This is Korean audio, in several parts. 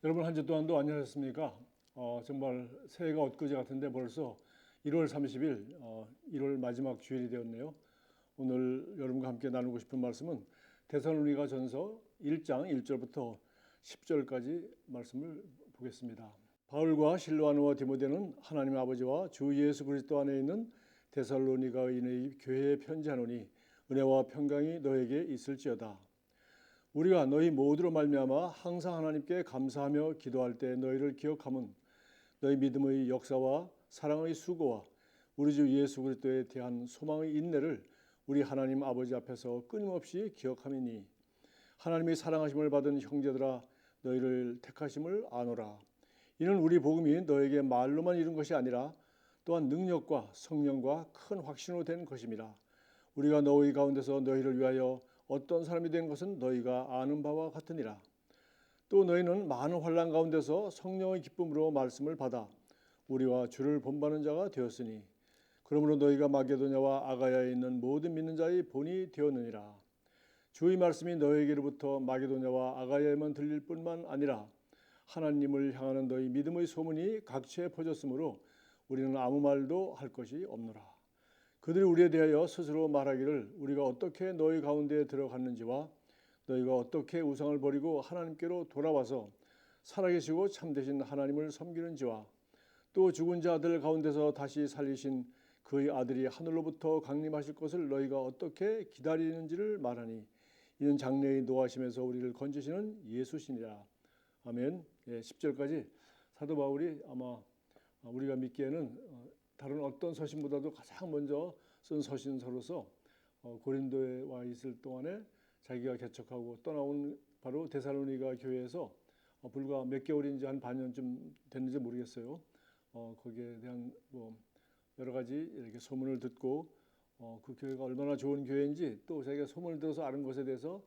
여러분 한 주 동안도 안녕하셨습니까? 정말 새해가 엊그제 같은데 벌써 1월 30일 1월 마지막 주일이 되었네요. 오늘 여러분과 함께 나누고 싶은 말씀은 데살로니가 전서 1장 1절부터 10절까지 말씀을 보겠습니다. 바울과 실로아노와 디모데는 하나님 아버지와 주 예수 그리스도 안에 있는 데살로니가 의인의 교회에 편지하노니 은혜와 평강이 너에게 있을지어다. 우리가 너희 모두로 말미암아 항상 하나님께 감사하며 기도할 때 너희를 기억함은 너희 믿음의 역사와 사랑의 수고와 우리 주 예수 그리스도에 대한 소망의 인내를 우리 하나님 아버지 앞에서 끊임없이 기억함이니 하나님의 사랑하심을 받은 형제들아 너희를 택하심을 아노라. 이는 우리 복음이 너에게 말로만 이룬 것이 아니라 또한 능력과 성령과 큰 확신으로 된 것임이라. 우리가 너희 가운데서 너희를 위하여 어떤 사람이 된 것은 너희가 아는 바와 같으니라. 또 너희는 많은 환난 가운데서 성령의 기쁨으로 말씀을 받아 우리와 주를 본받는 자가 되었으니 그러므로 너희가 마게도냐와 아가야에 있는 모든 믿는 자의 본이 되었느니라. 주의 말씀이 너희에게로부터 마게도냐와 아가야에만 들릴 뿐만 아니라 하나님을 향하는 너희 믿음의 소문이 각처에 퍼졌으므로 우리는 아무 말도 할 것이 없노라. 그들이 우리에 대하여 스스로 말하기를 우리가 어떻게 너희 가운데에 들어갔는지와 너희가 어떻게 우상을 버리고 하나님께로 돌아와서 살아계시고 참되신 하나님을 섬기는지와 또 죽은 자들 가운데서 다시 살리신 그의 아들이 하늘로부터 강림하실 것을 너희가 어떻게 기다리는지를 말하니 이는 장래의 노하심에서 우리를 건지시는 예수시니라. 아멘. 10절까지 사도 바울이 아마 우리가 믿기에는 다른 어떤 서신보다도 가장 먼저 쓴 서신서로서 고린도에 와 있을 동안에 자기가 개척하고 떠나온 바로 데살로니가 교회에서 불과 몇 개월인지 한 반년쯤 됐는지 모르겠어요. 거기에 대한 여러 가지 이렇게 소문을 듣고 그 교회가 얼마나 좋은 교회인지 또 자기가 소문을 들어서 아는 것에 대해서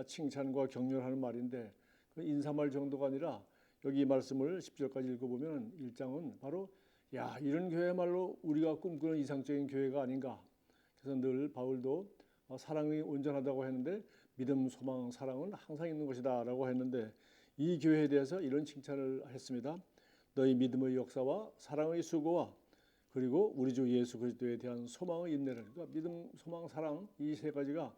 칭찬과 격려하는 말인데 그 인사말 정도가 아니라 여기 말씀을 10절까지 읽어보면 1장은 바로 야, 이런 교회야말로 우리가 꿈꾸는 이상적인 교회가 아닌가. 그래서 늘 바울도 사랑이 온전하다고 했는데 믿음, 소망, 사랑은 항상 있는 것이다 라고 했는데 이 교회에 대해서 이런 칭찬을 했습니다. 너희 믿음의 역사와 사랑의 수고와 그리고 우리 주 예수 그리스도에 대한 소망의 인내를, 그러니까 믿음, 소망, 사랑 이 세 가지가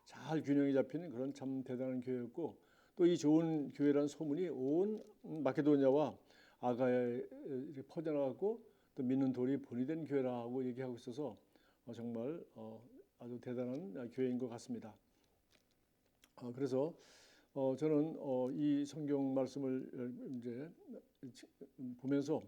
잘 균형이 잡히는 그런 참 대단한 교회였고 또 이 좋은 교회라는 소문이 온 마케도냐와 아가야에 퍼져나가고 또 믿는 돌이 본이 된 교회라고 얘기하고 있어서 정말 아주 대단한 교회인 것 같습니다. 그래서 저는 이 성경 말씀을 이제 보면서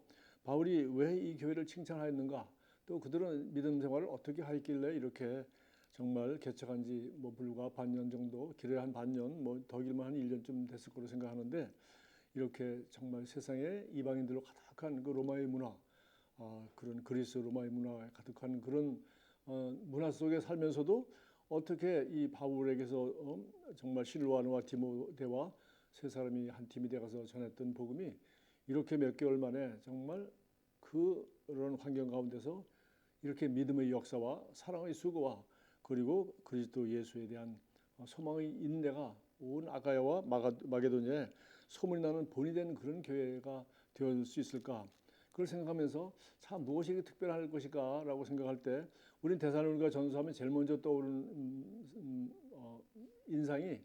바울이 왜 이 교회를 칭찬하였는가, 또 그들은 믿음 생활을 어떻게 하였길래 이렇게 정말 개척한 지 불과 반년 정도, 길어야 한 반년, 더 길면 한 1년쯤 됐을 거로 생각하는데 이렇게 정말 세상에 이방인들로 가득한 그 로마의 문화, 그런 그리스 로마의 문화에 가득한 그런 문화 속에 살면서도 어떻게 이 바울에게서 정말 실로아노와 디모데와 세 사람이 한 팀이 되어서 전했던 복음이 이렇게 몇 개월 만에 정말 그런 환경 가운데서 이렇게 믿음의 역사와 사랑의 수고와 그리고 그리스도 예수에 대한 소망의 인내가 온 아가야와 마게도냐에 소문이 나는 본이 된 그런 교회가 되어줄 수 있을까? 그걸 생각하면서 참 무엇이 특별할 것일까라고 생각할 때 우린 데살로니가 전서하면 제일 먼저 떠오르는 인상이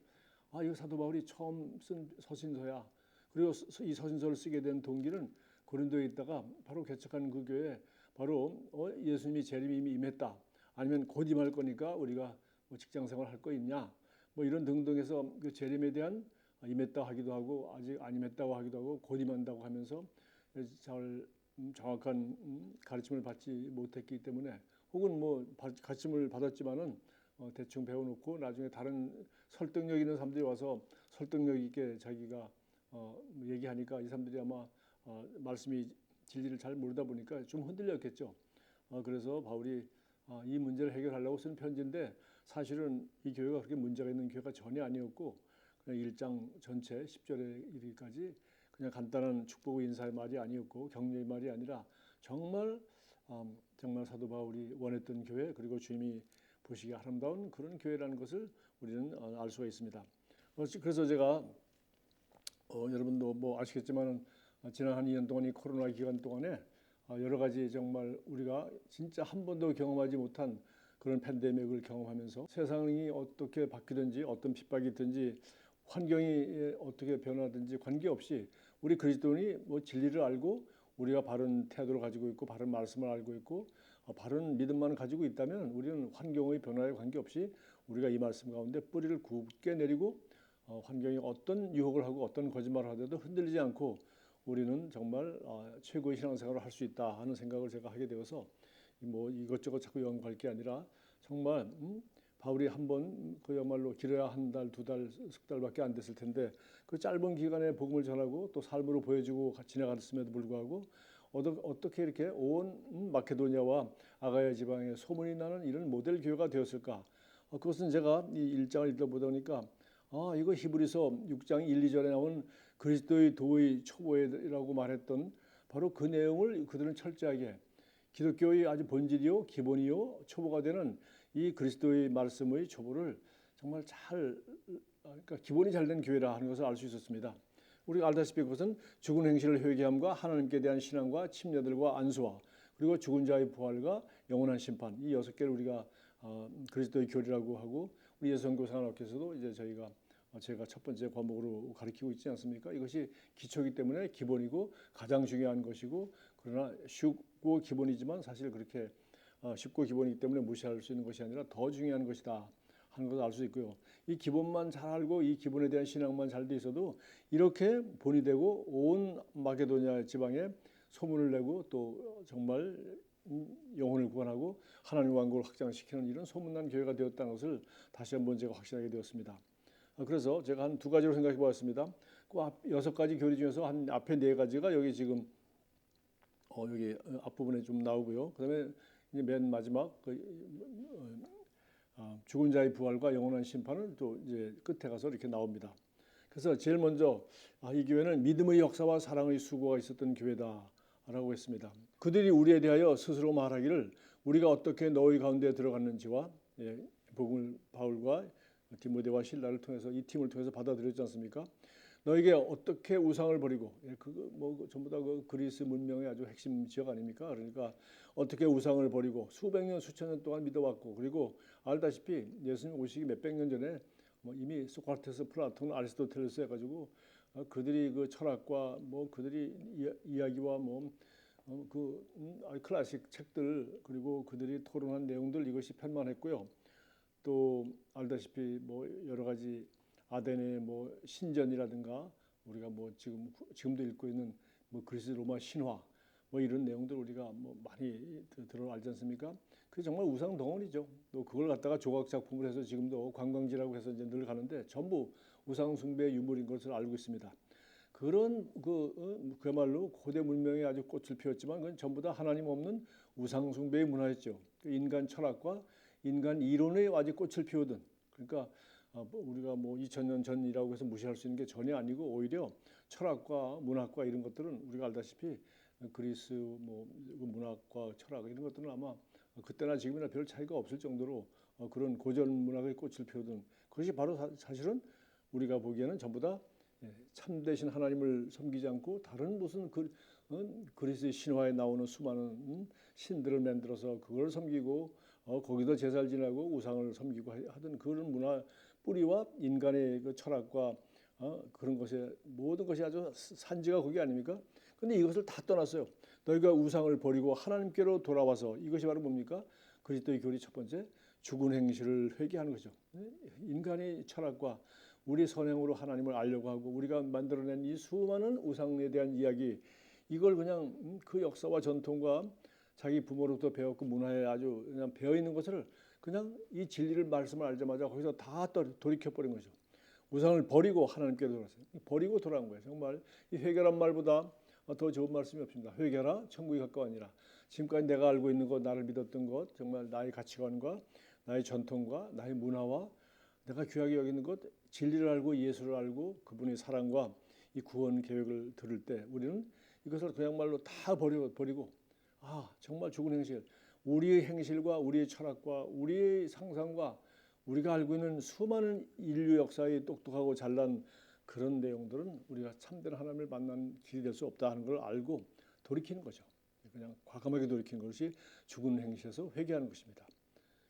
이거 사도 바울이 처음 쓴 서신서야. 그리고 이 서신서를 쓰게 된 동기는 고린도에 있다가 바로 개척한 그 교회에 바로 예수님이 재림이 임했다. 아니면 곧 임할 거니까 우리가 직장생활 할 거 있냐. 이런 등등해서 그 재림에 대한 임했다 하기도 하고 아직 안 임했다고 하기도 하고 곧 임한다고 하면서 잘 정확한 가르침을 받지 못했기 때문에 혹은 가르침을 받았지만은 대충 배워놓고 나중에 다른 설득력 있는 사람들이 와서 설득력 있게 자기가 얘기하니까 이 사람들이 아마 말씀이 진리를 잘 모르다 보니까 좀 흔들렸겠죠. 그래서 바울이 이 문제를 해결하려고 쓴 편지인데 사실은 이 교회가 그렇게 문제가 있는 교회가 전혀 아니었고 그냥 1장 전체 10절에 이르기까지 그냥 간단한 축복의 인사의 말이 아니었고 격려의 말이 아니라 정말 사도 바울이 원했던 교회, 그리고 주님이 보시기에 아름다운 그런 교회라는 것을 우리는 알 수가 있습니다. 그래서 제가 여러분도 뭐 아시겠지만은 지난 한 2년 동안 이 코로나 기간 동안에 여러 가지 정말 우리가 진짜 한 번도 경험하지 못한 그런 팬데믹을 경험하면서 세상이 어떻게 바뀌든지 어떤 핍박이 있든지 환경이 어떻게 변하든지 관계없이 우리 그리스도인이 뭐 진리를 알고 우리가 바른 태도를 가지고 있고 바른 말씀을 알고 있고 바른 믿음만 가지고 있다면 우리는 환경의 변화에 관계없이 우리가 이 말씀 가운데 뿌리를 굳게 내리고 환경이 어떤 유혹을 하고 어떤 거짓말을 하더라도 흔들리지 않고 우리는 정말 최고의 신앙생활을 할 수 있다 하는 생각을 제가 하게 되어서 뭐 이것저것 자꾸 연구할 게 아니라 정말 바울이 한번 그야말로 길어야 한 달, 두 달, 석 달밖에 안 됐을 텐데 그 짧은 기간에 복음을 전하고 또 삶으로 보여주고 지나갔음에도 불구하고 어떻게 이렇게 온 마케도니아와 아가야 지방에 소문이 나는 이런 모델 교회가 되었을까? 그것은 제가 이 1장을 읽어보다 보니까 이거 히브리서 6장 1, 2절에 나온 그리스도의 도의 초보라고 말했던 바로 그 내용을 그들은 철저하게 기독교의 아주 본질이요 기본이요 초보가 되는 이 그리스도의 말씀의 초보를 정말 그러니까 기본이 잘 된 교회라 하는 것을 알 수 있었습니다. 우리가 알다시피 그것은 죽은 행실을 회개함과 하나님께 대한 신앙과 침례들과 안수와 그리고 죽은 자의 부활과 영원한 심판 이 6개를 우리가 그리스도의 교리라고 하고 우리 예수선교사관학교에서도 이제 제가 첫 번째 과목으로 가르치고 있지 않습니까? 이것이 기초이기 때문에 기본이고 가장 중요한 것이고 그러나 쉽고 기본이지만 사실 그렇게 쉽고 기본이기 때문에 무시할 수 있는 것이 아니라 더 중요한 것이다 하는 것을 알 수 있고요. 이 기본만 잘 알고 이 기본에 대한 신앙만 잘 돼 있어도 이렇게 본이 되고 온 마게도니아 지방에 소문을 내고 또 정말 영혼을 구원하고 하나님 왕국을 확장시키는 이런 소문난 교회가 되었다는 것을 다시 한번 제가 확신하게 되었습니다. 그래서 제가 한 두 가지로 생각해 보았습니다. 그 6가지 교리 중에서 한 앞에 4가지가 여기 지금 여기 앞부분에 좀 나오고요. 그다음에 이제 맨 마지막 죽은 자의 부활과 영원한 심판은 또 이제 끝에 가서 이렇게 나옵니다. 그래서 제일 먼저 이 교회는 믿음의 역사와 사랑의 수고가 있었던 교회다라고 했습니다. 그들이 우리에 대하여 스스로 말하기를 우리가 어떻게 너희 가운데 들어갔는지와 복음을 바울과 디모데와 실라를 통해서 이 팀을 통해서 받아들였지 않습니까? 너에게 어떻게 우상을 버리고 뭐 전부 다 그 그리스 문명의 아주 핵심 지역 아닙니까? 그러니까 어떻게 우상을 버리고 수백 년 수천 년 동안 믿어왔고 그리고 알다시피 예수님 오시기 몇백 년 전에 뭐 이미 소크라테스, 플라톤, 아리스토텔레스 해가지고 그들이 그 철학과 뭐 그들이 이야기와 뭐 클래식 책들 그리고 그들이 토론한 내용들 이것이 편만했고요. 또 알다시피 뭐 여러 가지 아덴의 뭐 신전이라든가 우리가 뭐 지금도 읽고 있는 뭐 그리스 로마 신화 뭐 이런 내용들 우리가 뭐 많이 들어 알지 않습니까? 그게 정말 우상 덩어리죠. 또 그걸 갖다가 조각 작품을 해서 지금도 관광지라고 해서 이제 늘 가는데 전부 우상 숭배 유물인 것을 알고 있습니다. 그런 그야말로 고대 문명에 아주 꽃을 피웠지만 그건 전부 다 하나님 없는 우상 숭배의 문화였죠. 인간 철학과 인간 이론에 아주 꽃을 피우던 그러니까 우리가 뭐 2000년 전이라고 해서 무시할 수 있는 게 전혀 아니고 오히려 철학과 문학과 이런 것들은 우리가 알다시피 그리스 뭐 문학과 철학 이런 것들은 아마 그때나 지금이나 별 차이가 없을 정도로 그런 고전 문학의 꽃을 피우던 그것이 바로 사실은 우리가 보기에는 전부 다 참되신 하나님을 섬기지 않고 다른 무슨 그리스 신화에 나오는 수많은 신들을 만들어서 그걸 섬기고 거기서 제사를 지내고 우상을 섬기고 하던 그런 문화 뿌리와 인간의 그 철학과 그런 것에 모든 것이 아주 산지가 거기 아닙니까? 근데 이것을 다 떠났어요. 너희가 우상을 버리고 하나님께로 돌아와서 이것이 바로 뭡니까? 그리스도의 교리 첫 번째 죽은 행실을 회개하는 거죠. 인간의 철학과 우리 선행으로 하나님을 알려고 하고 우리가 만들어낸 이 수많은 우상에 대한 이야기 이걸 그냥 그 역사와 전통과 자기 부모로부터 배웠고 문화에 아주 그냥 배어 있는 것을 그냥 이 진리를 말씀을 알자마자 거기서 다 돌이켜 버린 거죠. 우상을 버리고 하나님께로 돌아왔어요. 버리고 돌아온 거예요. 정말 이 회개란 말보다 더 좋은 말씀이 없습니다. 회개라 천국이 가까우니라. 지금까지 내가 알고 있는 것, 나를 믿었던 것, 정말 나의 가치관과 나의 전통과 나의 문화와 내가 귀하게 여기는 것, 진리를 알고 예수를 알고 그분의 사랑과 이 구원 계획을 들을 때 우리는 이것을 그야말로 다 버리고 정말 죽은 행실, 우리의 행실과 우리의 철학과 우리의 상상과 우리가 알고 있는 수많은 인류 역사의 똑똑하고 잘난 그런 내용들은 우리가 참된 하나님을 만난 길이 될 수 없다 하는 걸 알고 돌이키는 거죠. 그냥 과감하게 돌이키는 것이 죽은 행실에서 회개하는 것입니다.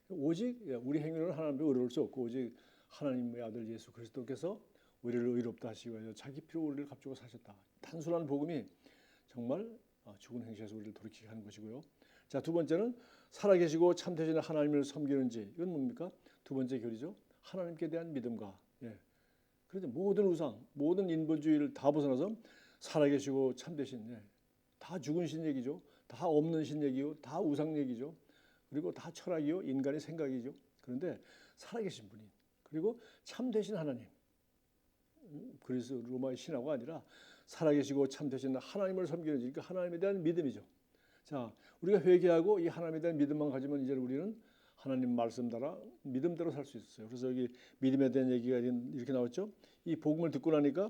오직 우리 행위는 하나님께 의로울 수 없고 오직 하나님의 아들 예수 그리스도께서 우리를 의롭다 하시고 자기 피로 우리를 값주고 사셨다. 단순한 복음이 정말 죽은 행실에서 우리를 돌이키게 하는 것이고요. 자, 두 번째는 살아계시고 참되신 하나님을 섬기는지. 이건 뭡니까? 두 번째 교리죠. 하나님께 대한 믿음과 그런데 모든 우상, 모든 인본주의를 다 벗어나서 살아계시고 참되신 다 죽은 신 얘기죠. 다 없는 신 얘기요. 다 우상 얘기죠. 그리고 다 철학이요. 인간의 생각이죠. 그런데 살아계신 분이 그리고 참되신 하나님. 그래서 로마의 신하가 아니라 살아계시고 참되신 하나님을 섬기는 그러니까 하나님에 대한 믿음이죠. 자, 우리가 회개하고 이 하나님에 대한 믿음만 가지면 이제 우리는 하나님 말씀 따라 믿음대로 살 수 있어요. 그래서 여기 믿음에 대한 얘기가 이렇게 나왔죠. 이 복음을 듣고 나니까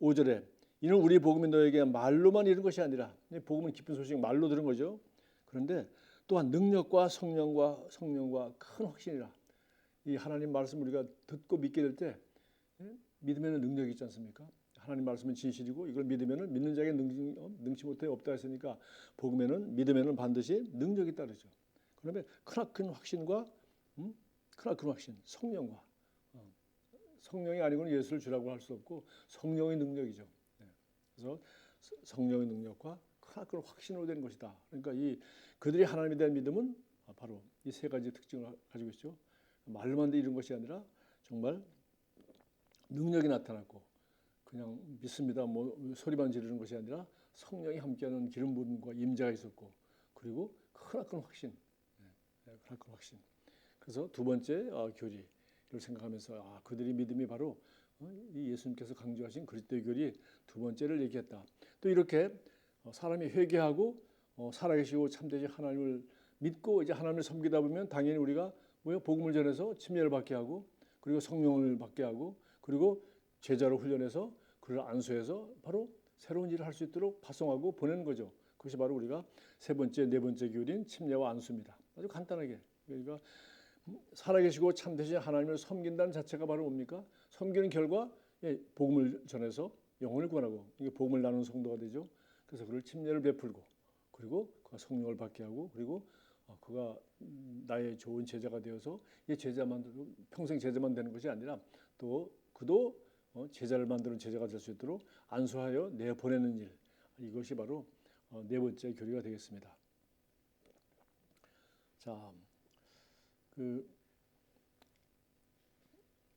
5절에 이는 우리 복음이 너에게 말로만 이른 것이 아니라 복음은 기쁜 소식 말로 들은 거죠. 그런데 또한 능력과 성령과 큰 확신이라 이 하나님 말씀 우리가 듣고 믿게 될 때 믿음에는 능력이 있지 않습니까? 하나님 말씀은 진실이고 이걸 믿으면은 믿는 자에게 능치 못해 없다 했으니까 복음에는 믿음에는 반드시 능력이 따르죠. 그러면 크나큰 확신과 크나큰 확신, 성령과 성령이 아니고는 예수를 주라고 할 수 없고 성령의 능력이죠. 그래서 성령의 능력과 크나큰 확신으로 된 것이다. 그러니까 이 그들이 하나님에 대한 믿음은 바로 이 세 가지 특징을 가지고 있죠. 말로만 이룬 것이 아니라 정말 능력이 나타났고 그냥 믿습니다. 뭐 소리만 지르는 것이 아니라 성령이 함께하는 기름 부음과 임재가 있었고 그리고 크나큰 확신, 크나큰 확신. 그래서 두 번째 교리를 생각하면서 그들의 믿음이 바로 이 예수님께서 강조하신 그리스도의 교리 두 번째를 얘기했다. 또 이렇게 사람이 회개하고 살아계시고 참되신 하나님을 믿고 이제 하나님을 섬기다 보면 당연히 우리가 복음을 전해서 침례를 받게 하고 그리고 성령을 받게 하고 그리고 제자로 훈련해서 그를 안수해서 바로 새로운 일을 할 수 있도록 파송하고 보내는 거죠. 그것이 바로 우리가 세 번째, 네 번째 교리인 침례와 안수입니다. 아주 간단하게. 그러니까 살아계시고 참되신 하나님을 섬긴다는 자체가 바로 뭡니까? 섬기는 결과 복음을 전해서 영혼을 구원하고 이게 복음을 나누는 성도가 되죠. 그래서 그를 침례를 베풀고 그리고 그가 성령을 받게 하고 그리고 그가 나의 좋은 제자가 되어서 이 제자만 평생 제자만 되는 것이 아니라 또 그도 제자를 만드는 제자가 될 수 있도록 안수하여 내보내는 일 이것이 바로 네 번째 교리가 되겠습니다. 자,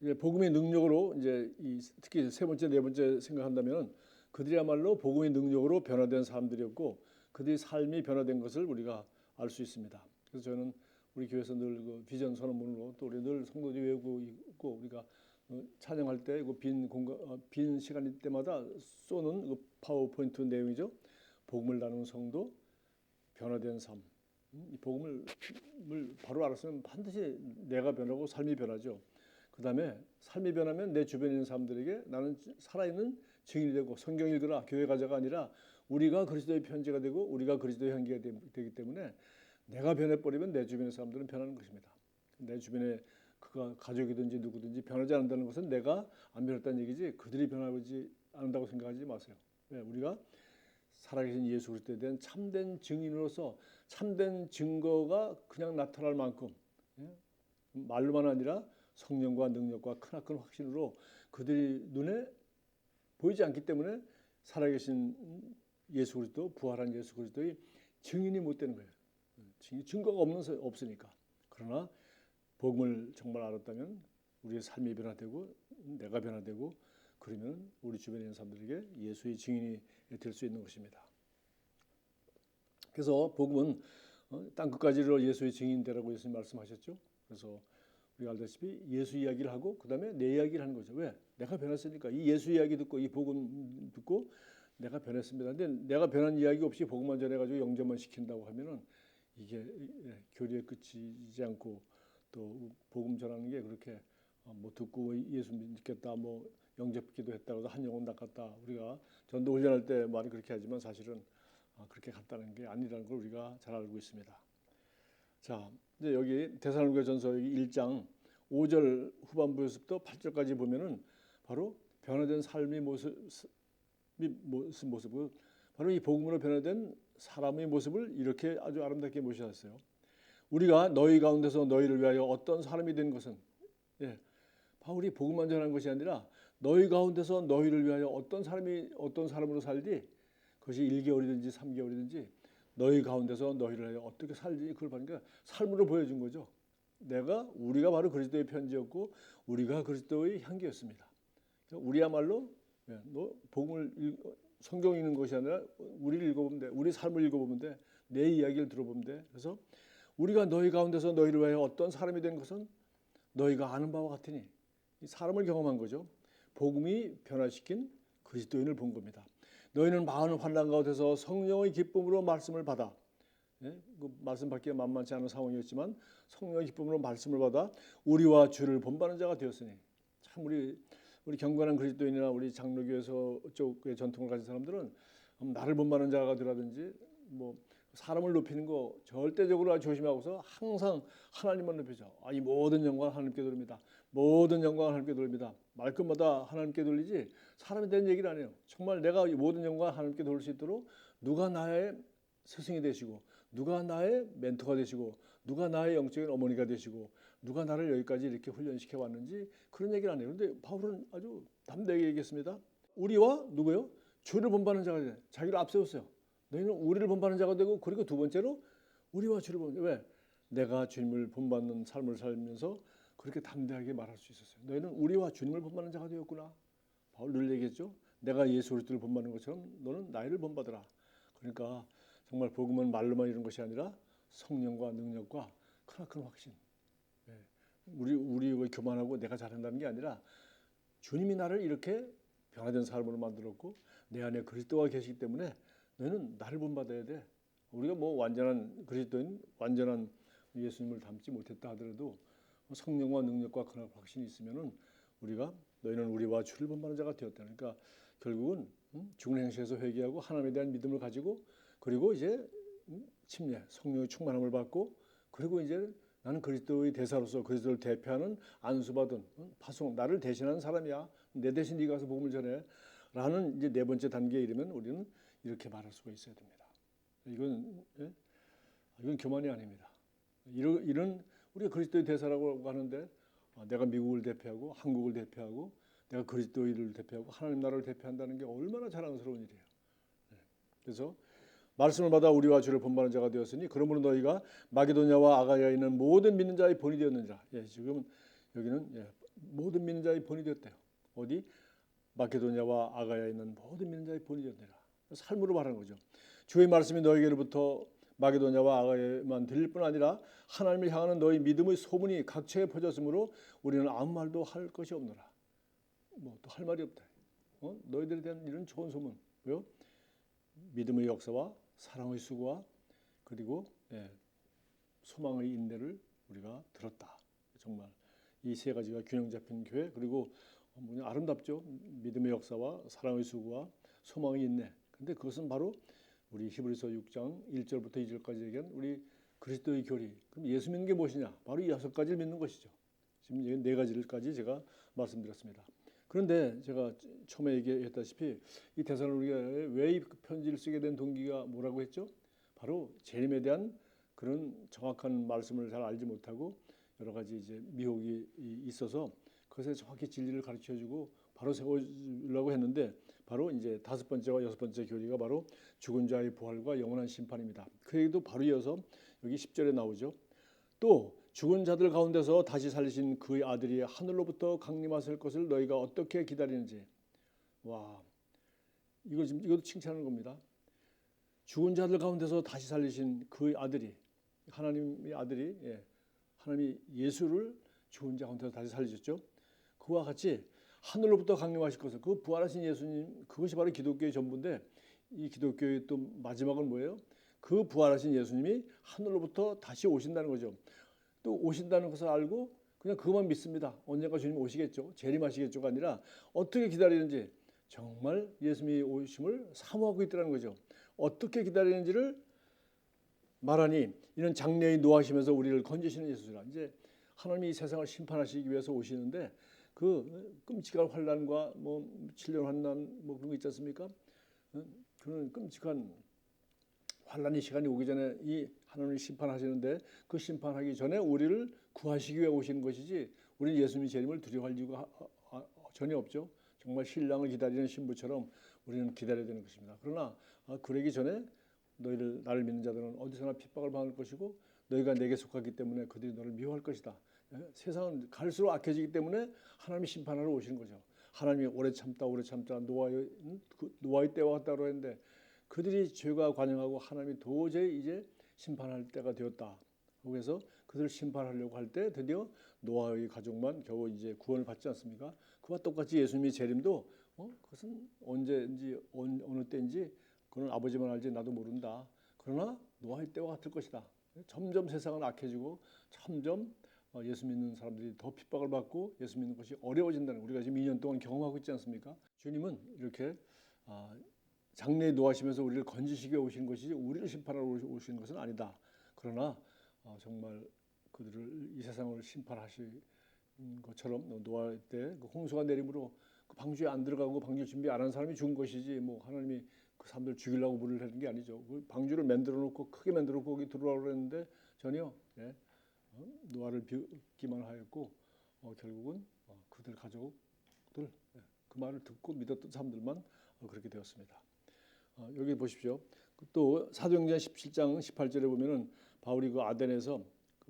이제 복음의 능력으로 이제 특히 세 번째, 네 번째 생각한다면 그들이야말로 복음의 능력으로 변화된 사람들이었고 그들의 삶이 변화된 것을 우리가 알 수 있습니다. 그래서 저는 우리 교회에서 늘 그 비전 선언문으로 또 우리 늘 성도들이 외우고 있고 우리가 찬양할 때 빈 시간일 때마다 쏘는 그 파워포인트 내용이죠. 복음을 나누는 성도, 변화된 삶. 이 복음을 바로 알았으면 반드시 내가 변하고 삶이 변하죠. 그 다음에 삶이 변하면 내 주변에 있는 사람들에게 나는 살아있는 증인이 되고 성경 읽으라 교회 가자가 아니라 우리가 그리스도의 편지가 되고 우리가 그리스도의 향기가 되기 때문에 내가 변해버리면 내 주변의 사람들은 변하는 것입니다. 내 주변에 그가 가족이든지 누구든지 변하지 않는다는 것은 내가 안 변했다는 얘기지 그들이 변하지 않는다고 생각하지 마세요. 우리가 살아계신 예수 그리스도에 대한 참된 증인으로서 참된 증거가 그냥 나타날 만큼 말로만 아니라 성령과 능력과 크나큰 확신으로 그들이 눈에 보이지 않기 때문에 살아계신 예수 그리스도 부활한 예수 그리스도의 증인이 못 되는 거예요. 증거가 없으니까. 그러나 복음을 정말 알았다면 우리의 삶이 변화되고 내가 변화되고 그러면 우리 주변에 있는 사람들에게 예수의 증인이 될 수 있는 것입니다. 그래서 복음은 땅끝까지로 예수의 증인 되라고 예수님 말씀하셨죠. 그래서 우리가 알다시피 예수 이야기를 하고 그 다음에 내 이야기를 하는 거죠. 왜? 내가 변했으니까 이 예수 이야기 듣고 이 복음 듣고 내가 변했습니다. 근데 내가 변한 이야기 없이 복음만 전해가지고 영접만 시킨다고 하면은 이게 교리에 그치지 않고 또 복음 전하는 게 그렇게 뭐 듣고 예수 믿겠다 뭐 영접기도 했다고 한 영혼 낚았다 우리가 전도 훈련할 때 말이 그렇게 하지만 사실은 그렇게 간단한 게 아니라는 걸 우리가 잘 알고 있습니다. 자, 이제 여기 데살로니가 전서 1장 5절 후반부에서부터 8절까지 보면은 바로 변화된 삶의 모습, 바로 이 복음으로 변화된 사람의 모습을 이렇게 아주 아름답게 모셔놨어요. 우리가 너희 가운데서 너희를 위하여 어떤 사람이 된 것은, 바울이 복음만 전하는 것이 아니라 너희 가운데서 너희를 위하여 어떤 사람으로 살지, 그것이 1개월이든지 3개월이든지 너희 가운데서 너희를 위하여 어떻게 살지, 그걸 보니까 삶으로 보여준 거죠. 우리가 바로 그리스도의 편지였고 우리가 그리스도의 향기였습니다. 우리야말로 성경 읽는 것이 아니라 우리를 읽어보면 돼. 우리 삶을 읽어보면 돼. 내 이야기를 들어보면 돼. 그래서 우리가 너희 가운데서 너희를 위하여 어떤 사람이 된 것은 너희가 아는 바와 같으니, 이 사람을 경험한 거죠. 복음이 변화시킨 그리스도인을 본 겁니다. 너희는 많은 환난 가운데서 성령의 기쁨으로 말씀을 받아, 그 말씀 받기가 만만치 않은 상황이었지만 성령의 기쁨으로 말씀을 받아 우리와 주를 본받는 자가 되었으니, 참 우리 경건한 그리스도인이나 우리 장로교에서 쪽의 전통을 가진 사람들은 나를 본받는 자가 되라든지 사람을 높이는 거 절대적으로 조심하고서 항상 하나님만 높이죠. 이 모든 영광을 하나님께 돌립니다. 모든 영광을 하나님께 돌립니다. 말끝마다 하나님께 돌리지 사람에 대한 얘기를 안 해요. 정말 내가 이 모든 영광을 하나님께 돌릴 수 있도록 누가 나의 스승이 되시고, 누가 나의 멘토가 되시고, 누가 나의 영적인 어머니가 되시고, 누가 나를 여기까지 이렇게 훈련시켜 왔는지 그런 얘기를 안 해요. 그런데 바울은 아주 담대하게 얘기했습니다. 우리와 누구요? 주를 본받는 자가 돼. 자기를 앞세웠어요. 너희는 우리를 본받는 자가 되고, 그리고 두 번째로 우리와 주를 본받는. 왜? 내가 주님을 본받는 삶을 살면서 그렇게 담대하게 말할 수 있었어요. 너희는 우리와 주님을 본받는 자가 되었구나. 바울 늘 얘기했죠. 내가 예수 그리스도를 본받는 것처럼 너는 나를 본받으라. 그러니까 정말 복음은 말로만 이루는 것이 아니라 성령과 능력과 크나큰 확신. 우리 교만하고 내가 잘한다는 게 아니라 주님이 나를 이렇게 변화된 사람으로 만들었고 내 안에 그리스도가 계시기 때문에 너는 나를 본받아야 돼. 우리가 완전한 그리스도인, 완전한 예수님을 닮지 못했다 하더라도 성령과 능력과 그런 확신이 있으면은 너희는 우리와 주를 본받는 자가 되었다. 그러니까 결국은 죽은 행실에서 회개하고 하나님에 대한 믿음을 가지고, 그리고 이제 침례, 성령의 충만함을 받고, 그리고 이제 나는 그리스도의 대사로서 그리스도를 대표하는 안수받은 파송, 나를 대신하는 사람이야. 내 대신 네가 가서 복음을 전해. 라는 이제 네 번째 단계에 이르면 우리는 이렇게 말할 수가 있어야 됩니다. 이건 교만이 아닙니다. 이런 우리가 그리스도의 대사라고 하는데, 내가 미국을 대표하고 한국을 대표하고 내가 그리스도인을 대표하고 하나님 나라를 대표한다는 게 얼마나 자랑스러운 일이에요. 그래서 말씀을 받아 우리와 주를 본받는 자가 되었으니 그러므로 너희가 마게도냐와 아가야에 있는 모든 믿는 자의 본이 되었느니라. 지금 여기는 모든 믿는 자의 본이 되었대요. 어디? 마게도냐와 아가야에 있는 모든 믿는 자의 본이 되었느니라. 삶으로 말하는 거죠. 주의 말씀이 너희에게로부터 마게도냐와 아가야에만 들릴 뿐 아니라 하나님을 향하는 너희 믿음의 소문이 각처에 퍼졌으므로 우리는 아무 말도 할 것이 없노라. 또 할 말이 없다. 너희들에 대한 이런 좋은 소문, 왜요? 믿음의 역사와 사랑의 수고와 그리고 소망의 인내를 우리가 들었다. 정말 이 세 가지가 균형 잡힌 교회, 그리고 아름답죠. 믿음의 역사와 사랑의 수고와 소망의 인내. 근데 그것은 바로 우리 히브리서 6장 1절부터 2절까지 얘기한 우리 그리스도의 교리. 그럼 예수 믿는 게 무엇이냐? 바로 이 6가지를 믿는 것이죠. 지금 이 4가지까지 제가 말씀드렸습니다. 그런데 제가 처음에 얘기했다시피 이 데살로니가에 왜 이 편지를 쓰게 된 동기가 뭐라고 했죠? 바로 재림에 대한 그런 정확한 말씀을 잘 알지 못하고 여러 가지 이제 미혹이 있어서 그것에 정확히 진리를 가르쳐주고 바로 세워주려고 했는데, 바로 이제 5번째와 6번째 교리가 바로 죽은 자의 부활과 영원한 심판입니다. 그 얘기도 바로 이어서 여기 10절에 나오죠. 또 죽은 자들 가운데서 다시 살리신 그의 아들이 하늘로부터 강림하실 것을 너희가 어떻게 기다리는지. 와, 이것도 칭찬하는 겁니다. 죽은 자들 가운데서 다시 살리신 그의 아들이, 하나님의 아들이, 하나님이 예수를 죽은 자 가운데서 다시 살리셨죠. 그와 같이 하늘로부터 강림하실 것을, 그 부활하신 예수님, 그것이 바로 기독교의 전부인데, 이 기독교의 또 마지막은 뭐예요? 그 부활하신 예수님이 하늘로부터 다시 오신다는 거죠. 또 오신다는 것을 알고 그냥 그것만 믿습니다. 언젠가 주님 오시겠죠, 재림하시겠죠가 아니라 어떻게 기다리는지, 정말 예수님이 오심을 사모하고 있다는 거죠. 어떻게 기다리는지를 말하니 이는 장래에 노하시면서 우리를 건지시는 예수라. 이제 하나님이 이 세상을 심판하시기 위해서 오시는데 그 끔찍한 환난과 뭐 7년 환난 뭐 그런 거 있지 않습니까? 그런 끔찍한 환난의 시간이 오기 전에 이 하나님이 심판하시는데 그 심판하기 전에 우리를 구하시기 위해 오시는 것이지 우리는 예수님의 재림을 두려워할 이유가 전혀 없죠. 정말 신랑을 기다리는 신부처럼 우리는 기다려야 되는 것입니다. 그러나 그러기 전에 나를 믿는 자들은 어디서나 핍박을 받을 것이고 너희가 내게 속하기 때문에 그들이 너를 미워할 것이다. 세상은 갈수록 악해지기 때문에 하나님이 심판하러 오시는 거죠. 하나님이 오래 참다 노아의 때와 같다고 했는데 그들이 죄가 관영하고 하나님이 도저히 이제 심판할 때가 되었다. 그래서 그들을 심판하려고 할 때 드디어 노아의 가족만 겨우 이제 구원을 받지 않습니까? 그와 똑같이 예수님의 재림도 그것은 언제인지 어느 때인지 그건 아버지만 알지 나도 모른다. 그러나 노아의 때와 같을 것이다. 점점 세상은 악해지고 점점 예수 믿는 사람들이 더 핍박을 받고 예수 믿는 것이 어려워진다는 우리가 지금 2년 동안 경험하고 있지 않습니까? 주님은 이렇게 장래에 노하시면서 우리를 건지시기 위해 오신 것이지 우리를 심판하러 오신 것은 아니다. 그러나 정말 그들을 이 세상을 심판하신 것처럼 노아 때 그 홍수가 내림으로 그 방주에 안 들어가고 방주 준비 안 한 사람이 죽은 것이지 뭐 하나님이 그 사람들 죽이려고 물을 내는 게 아니죠. 그 방주를 만들어 놓고 크게 만들어 놓고 거기 들어오라고 그랬는데 전혀 노아를 비웃기만 하였고 결국은 그들 가족들 그 말을 듣고 믿었던 사람들만 그렇게 되었습니다. 여기 보십시오. 또 사도행전 17장 18절에 보면은 바울이 그 아덴에서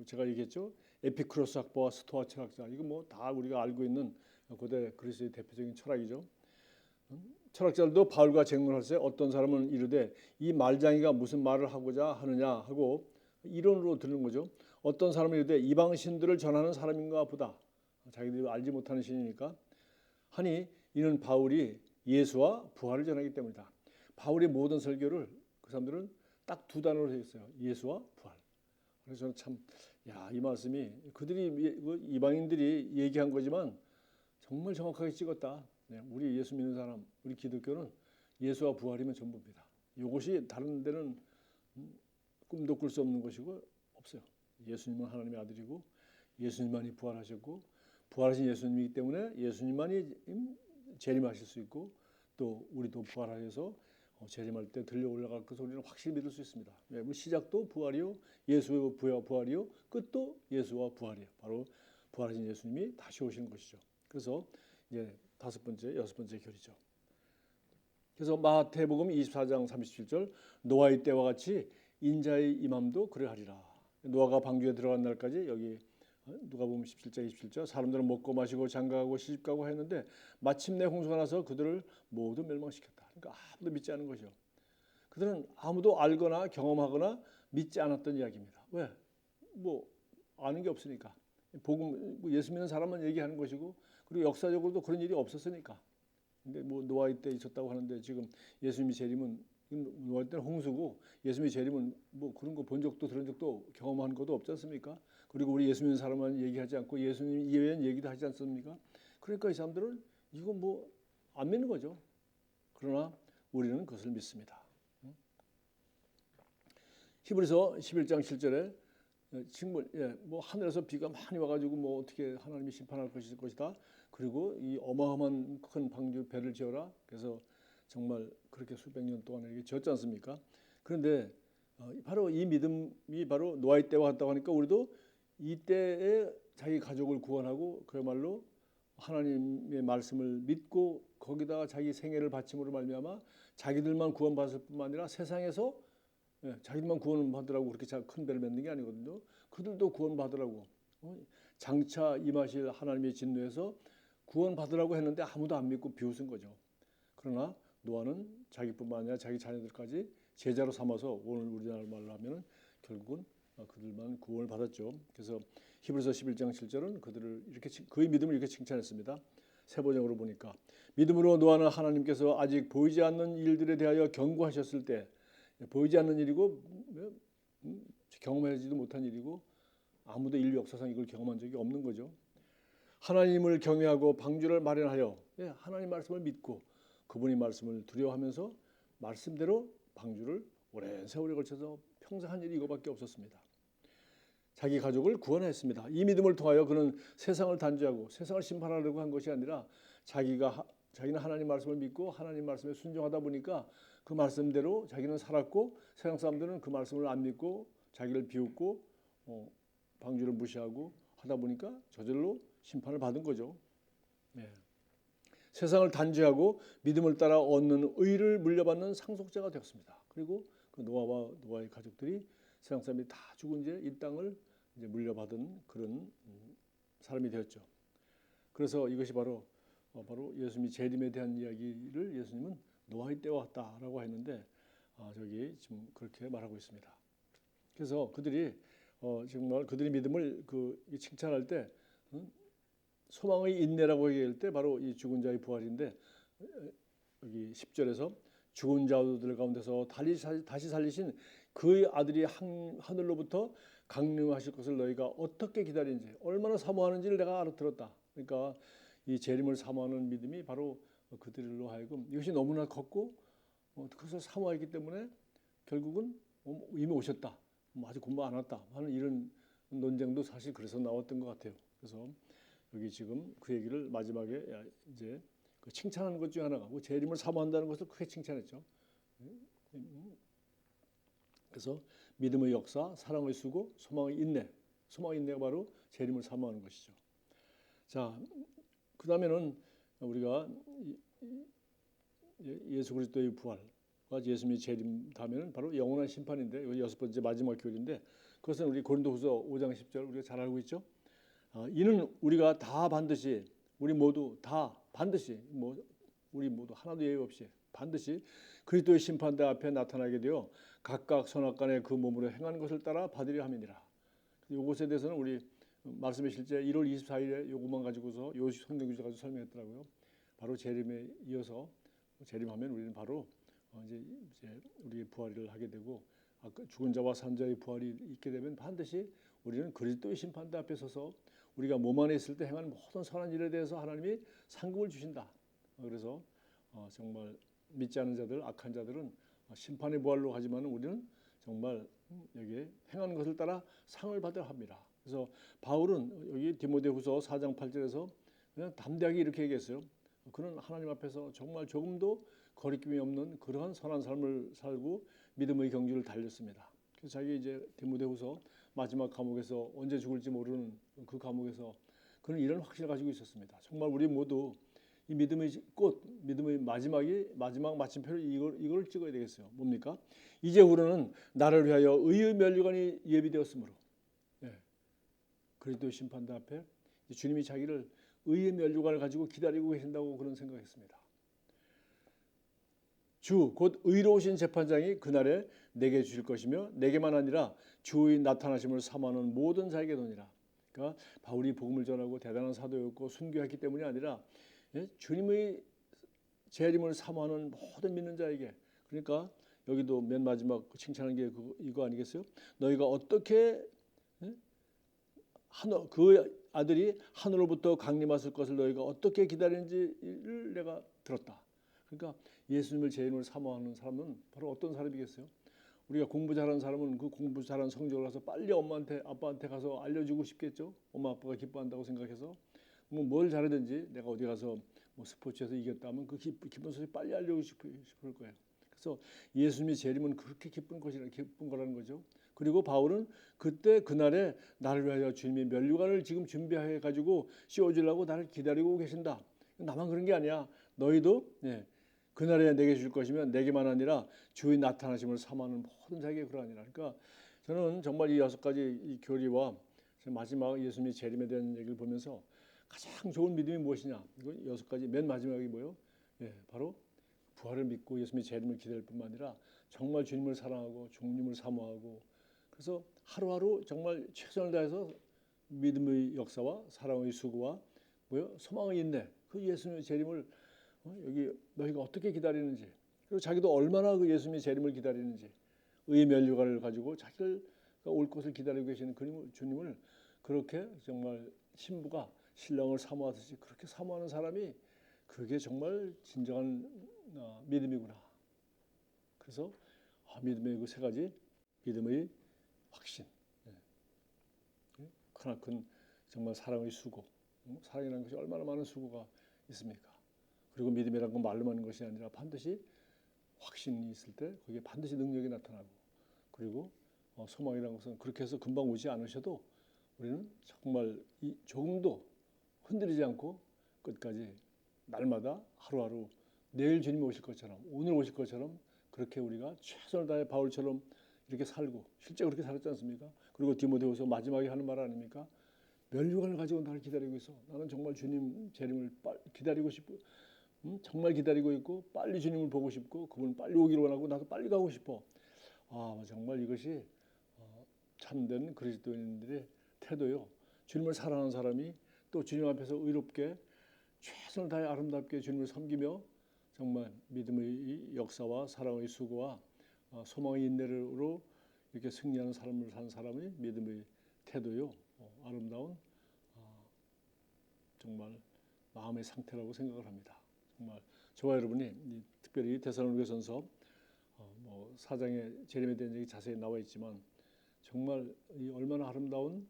제가 얘기했죠. 에피쿠로스 학파와 스토아 철학자 이거 뭐 다 우리가 알고 있는 고대 그리스의 대표적인 철학이죠. 철학자들도 바울과 쟁론할 때 어떤 사람은 이르되 이 말장이가 무슨 말을 하고자 하느냐 하고 이론으로 드는 거죠. 어떤 사람은 이르되 이방 신들을 전하는 사람인가 보다. 자기들이 알지 못하는 신이니까 하니 이는 바울이 예수와 부활을 전하기 때문이다. 바울의 모든 설교를 그 사람들은 딱 두 단어로 되어 있어요. 예수와 부활. 그래서 저는 참 이 말씀이 그들이 이방인들이 얘기한 거지만 정말 정확하게 찍었다. 우리 예수 믿는 사람, 우리 기독교는 예수와 부활이면 전부입니다. 이것이 다른 데는 꿈도 꿀 수 없는 것이고 없어요. 예수님은 하나님의 아들이고 예수님만이 부활하셨고 부활하신 예수님이기 때문에 예수님만이 재림하실 수 있고 또 우리도 부활하여서 재림할 때 들려 올라갈 것을 우리는 확실히 믿을 수 있습니다. 시작도 부활이요, 예수의 부활이요, 끝도 예수와 부활이요. 바로 부활하신 예수님이 다시 오시는 것이죠. 그래서 이제 여섯 번째 교리죠. 그래서 마태복음 24장 37절 노아의 때와 같이 인자의 임함도 그러하리라. 노아가 방주에 들어간 날까지 여기 누가복음 17장 27절 사람들은 먹고 마시고 장가가고 시집가고 했는데 마침내 홍수가 나서 그들을 모두 멸망시켰다. 그러니까 아무도 믿지 않은 거죠. 그들은 아무도 알거나 경험하거나 믿지 않았던 이야기입니다. 왜? 뭐 아는 게 없으니까. 복음 예수 믿는 사람만 얘기하는 것이고 그리고 역사적으로도 그런 일이 없었으니까. 근데 뭐 노아의 때 있었다고 하는데 지금 예수님이 재림은 노아의 때는 홍수고 예수님이 재림은 뭐 그런 거 본 적도 들은 적도 경험한 것도 없지 않습니까? 그리고 우리 예수 믿는 사람만 얘기하지 않고 예수님 이외엔 얘기도 하지 않습니까? 그러니까 이 사람들은 이거 뭐 안 믿는 거죠. 그러나 우리는 그것을 믿습니다. 히브리서 11장 7절에 뭐 하늘에서 비가 많이 와가지고 뭐 어떻게 하나님이 심판할 것이다. 그리고 이 어마어마한 큰 방주 배를 지어라. 그래서 정말 그렇게 수백 년 동안 이렇게 지었지 않습니까? 그런데 바로 이 믿음이 바로 노아의 때와 같다고 하니까 우리도 이 때에 자기 가족을 구원하고 그야말로 하나님의 말씀을 믿고 거기다가 자기 생애를 바침으로 말미암아 자기들만 구원받을 뿐만 아니라 세상에서 자기들만 구원받으라고 그렇게 큰 배를 만든 게 아니거든요. 그들도 구원받으라고 장차 임하실 하나님의 진노에서 구원받으라고 했는데 아무도 안 믿고 비웃은 거죠. 그러나 노아는 자기뿐만 아니라 자기 자녀들까지 제자로 삼아서 오늘 우리나라 말로 하면은 결국은 그들만 구원을 받았죠. 그래서 히브리서 11장 7절은 그들을 이렇게 그의 믿음을 이렇게 칭찬했습니다. 세 번역으로 보니까 믿음으로 노아는 하나님께서 아직 보이지 않는 일들에 대하여 경고하셨을 때 보이지 않는 일이고 경험하지도 못한 일이고 아무도 인류 역사상 이걸 경험한 적이 없는 거죠. 하나님을 경외하고 방주를 마련하여 하나님 말씀을 믿고 그분의 말씀을 두려워하면서 말씀대로 방주를 오랜 세월에 걸쳐서 평생 한 일이 이거밖에 없었습니다. 자기 가족을 구원했습니다. 이 믿음을 통하여 그는 세상을 단죄하고 세상을 심판하려고 한 것이 아니라 자기는 하나님 말씀을 믿고 하나님 말씀에 순종하다 보니까 그 말씀대로 자기는 살았고 세상 사람들은 그 말씀을 안 믿고 자기를 비웃고 방주를 무시하고 하다 보니까 저절로 심판을 받은 거죠. 네. 세상을 단죄하고 믿음을 따라 얻는 의를 물려받는 상속자가 되었습니다. 그리고 그 노아의 가족들이 세상 사람이 다 죽은 이제 이 땅을 이제 물려받은 그런 사람이 되었죠. 그래서 이것이 바로 예수님이 재림에 대한 이야기를 예수님은 노아의 때와 같다라고 했는데 저기 지금 그렇게 말하고 있습니다. 그래서 그들이 정말 그들의 믿음을 칭찬할 때 소망의 인내라고 얘기할 때 바로 이 죽은 자의 부활인데 여기 10절에서 죽은 자들 가운데서 다시 살리신 그의 아들이 하늘로부터 강림하실 것을 너희가 어떻게 기다리는지 얼마나 사모하는지를 내가 알아들었다. 그러니까 이 재림을 사모하는 믿음이 바로 그들로 하여금 이것이 너무나 컸고 그것을 사모했기 때문에 결국은 이미 오셨다. 아직 공부 안 왔다 하는 이런 논쟁도 사실 그래서 나왔던 것 같아요. 그래서 여기 지금 그 얘기를 마지막에 이제 그 칭찬하는 것 중에 하나가 재림을 사모한다는 것을 크게 칭찬했죠. 그래서 믿음의 역사, 사랑의 수고, 소망의 인내. 소망의 인내가 바로 재림을 사모하는 것이죠. 자, 그 다음에는 우리가 예수 그리스도의 부활과 예수님의 재림 다음에는 바로 영원한 심판인데 이거 6번째 마지막 교리인데 그것은 우리 고린도후서 5장 10절 우리가 잘 알고 있죠. 이는 우리가 다 반드시 우리 모두 다 반드시 우리 모두 하나도 예외 없이 반드시 그리스도의 심판대 앞에 나타나게 되어 각각 선악간에 그 몸으로 행한 것을 따라 받으려 함이니라. 이것에 대해서는 우리 말씀의 실제 1월 24일에 요것만 가지고서 요 성경 구절 가지고 설명했더라고요. 바로 재림에 이어서 재림하면 우리는 바로 이제 우리의 부활을 하게 되고 죽은 자와 산 자의 부활이 있게 되면 반드시 우리는 그리스도의 심판대 앞에 서서 우리가 몸 안에 있을 때 행하는 모든 선한 일에 대해서 하나님이 상급을 주신다. 그래서 정말 믿지 않은 자들, 악한 자들은 심판의 부활로 가지만 우리는 정말 여기에 행하는 것을 따라 상을 받아야 합니다. 그래서 바울은 여기 디모데후서 4장 8절에서 그냥 담대하게 이렇게 얘기했어요. 그는 하나님 앞에서 정말 조금도 거리낌이 없는 그러한 선한 삶을 살고 믿음의 경주를 달렸습니다. 그래서 자기 이제 디모데후서 마지막 감옥에서 언제 죽을지 모르는 그 감옥에서 그는 이런 확신을 가지고 있었습니다. 정말 우리 모두 이 믿음의 꽃, 믿음의 마지막 마침표를 이걸 찍어야 되겠어요. 뭡니까? 이제 우리는 나를 위하여 의의 면류관이 예비되었으므로 그리스도의 심판대 앞에 주님이 자기를 의의 면류관을 가지고 기다리고 계신다고 그런 생각했습니다. 주 곧 의로우신 재판장이 그날에 내게 주실 것이며 내게만 아니라 주의 나타나심을 사모하는 모든 자에게 도니라. 그러니까 바울이 복음을 전하고 대단한 사도였고 순교했기 때문이 아니라 주님의 재림을 사모하는 모든 믿는 자에게. 그러니까 여기도 맨 마지막 칭찬하는 게 이거 아니겠어요? 너희가 어떻게 그 아들이 하늘로부터 강림하실 것을 너희가 어떻게 기다리는지를 내가 들었다. 그러니까 예수님을 재림을 사모하는 사람은 바로 어떤 사람이겠어요? 우리가 공부 잘하는 사람은 그 공부 잘하는 성적을 가서 빨리 엄마한테 아빠한테 가서 알려주고 싶겠죠. 엄마 아빠가 기뻐한다고 생각해서 뭘 잘하든지 내가 어디 가서 스포츠에서 이겼다면 그 기쁜 소식 빨리 알려주고 싶을 거예요. 그래서 예수님의 재림은 그렇게 기쁜 거라는 거죠. 그리고 바울은 그날에 나를 위하여 주님의 면류관을 지금 준비해 가지고 씌워주려고 나를 기다리고 계신다. 나만 그런 게 아니야. 너희도 그날에 내게 줄 것이면 내게만 아니라 주의 나타나심을 사모하는 모든 자에게 그러하니라. 그러니까 저는 정말 이 6가지 이 교리와 마지막 예수님의 재림에 대한 얘기를 보면서 가장 좋은 믿음이 무엇이냐? 이거 6가지 맨 마지막이 뭐예요? 바로 부활을 믿고 예수님의 재림을 기다릴 뿐만 아니라 정말 주님을 사랑하고 주님을 사모하고 그래서 하루하루 정말 최선을 다해서 믿음의 역사와 사랑의 수고와 소망의 인내 그 예수님의 재림을 여기 너희가 어떻게 기다리는지 그리고 자기도 얼마나 그 예수님의 재림을 기다리는지 의의 면류관을 가지고 자기가 올 것을 기다리고 계시는 주님을 그렇게 정말 신부가 신랑을 사모하듯이 그렇게 사모하는 사람이 그게 정말 진정한 믿음이구나. 그래서 믿음의 그 3가지 믿음의 확신, 크나큰 정말 사랑의 수고, 사랑이라는 것이 얼마나 많은 수고가 있습니까? 그리고 믿음이라는 건 말로만 하는 것이 아니라 반드시 확신이 있을 때 거기에 반드시 능력이 나타나고, 그리고 소망이라는 것은 그렇게 해서 금방 오지 않으셔도 우리는 정말 조금도 흔들리지 않고 끝까지 날마다 하루하루 내일 주님이 오실 것처럼, 오늘 오실 것처럼 그렇게 우리가 최선을 다해 바울처럼 이렇게 살고, 실제 그렇게 살았지 않습니까? 그리고 디모데후서 마지막에 하는 말 아닙니까? 면류관을 가지고 나를 기다리고 있어. 나는 정말 주님 재림을 기다리고 싶고, 정말 기다리고 있고, 빨리 주님을 보고 싶고, 그분 빨리 오기를 원하고, 나도 빨리 가고 싶어. 정말 이것이 참된 그리스도인들의 태도요. 주님을 사랑하는 사람이 또 주님 앞에서 의롭게 최선을 다해 아름답게 주님을 섬기며 정말 믿음의 역사와 사랑의 수고와 소망의 인내로 이렇게 승리하는 삶을 산 사람의 믿음의 태도요. 아름다운 정말 마음의 상태라고 생각을 합니다. 정말 저와 여러분이 특별히 데살로니가전서 4장의 재림에 대한 얘기 자세히 나와 있지만 정말 얼마나 아름다운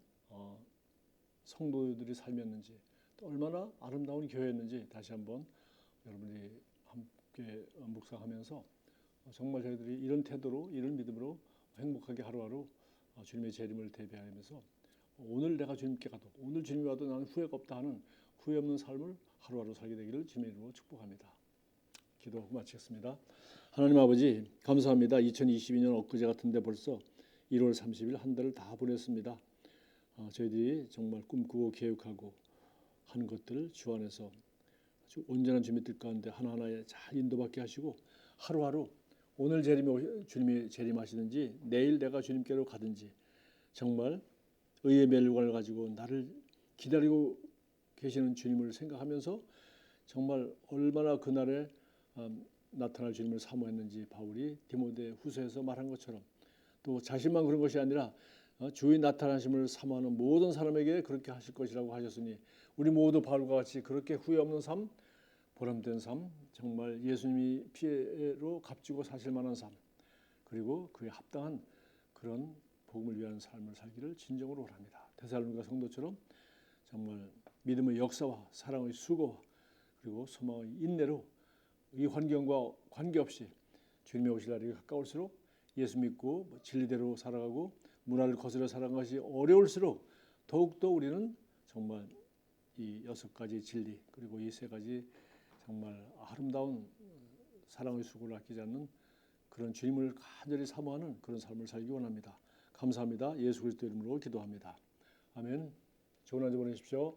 성도들이 삶이었는지, 또 얼마나 아름다운 교회였는지 다시 한번 여러분이 함께 묵상하면서 정말 저희들이 이런 태도로, 이런 믿음으로 행복하게 하루하루 주님의 재림을 대비하면서 오늘 내가 주님께 가도, 오늘 주님이 와도 나는 후회가 없다 하는 후회 없는 삶을 하루하루 살게 되기를 주님의 이름으로 축복합니다. 기도하고 마치겠습니다. 하나님 아버지, 감사합니다. 2022년 엊그제 같은데 벌써 1월 30일 한 달을 다 보냈습니다. 저희들이 정말 꿈꾸고 계획하고 하는 것들을 주 안에서 아주 온전한 주님들 가운데 하나하나에 잘 인도받게 하시고, 하루하루 오늘 주님이 재림하시든지 내일 내가 주님께로 가든지 정말 의의 멸관을 가지고 나를 기다리고 계시는 주님을 생각하면서 정말 얼마나 그날에 나타날 주님을 사모했는지 바울이 디모데 후서에서 말한 것처럼, 또 자신만 그런 것이 아니라 주의 나타나심을 사모하는 모든 사람에게 그렇게 하실 것이라고 하셨으니 우리 모두 바울과 같이 그렇게 후회 없는 삶, 보람된 삶, 정말 예수님이 피로 값지고 사실 만한 삶, 그리고 그에 합당한 그런 복음을 위한 삶을 살기를 진정으로 원합니다. 데살로니가 성도처럼 정말 믿음의 역사와 사랑의 수고와 그리고 소망의 인내로 이 환경과 관계없이 주님의 오실 날이 가까울수록 예수 믿고 진리대로 살아가고 문화를 거스려 살아가는 것이 어려울수록 더욱더 우리는 정말 이 6가지 진리, 그리고 이 3가지 정말 아름다운 사랑의 수고를 아끼지 않는 그런 주님을 간절히 사모하는 그런 삶을 살기 원합니다. 감사합니다. 예수 그리스도 이름으로 기도합니다. 아멘. 좋은 한 주 보내십시오.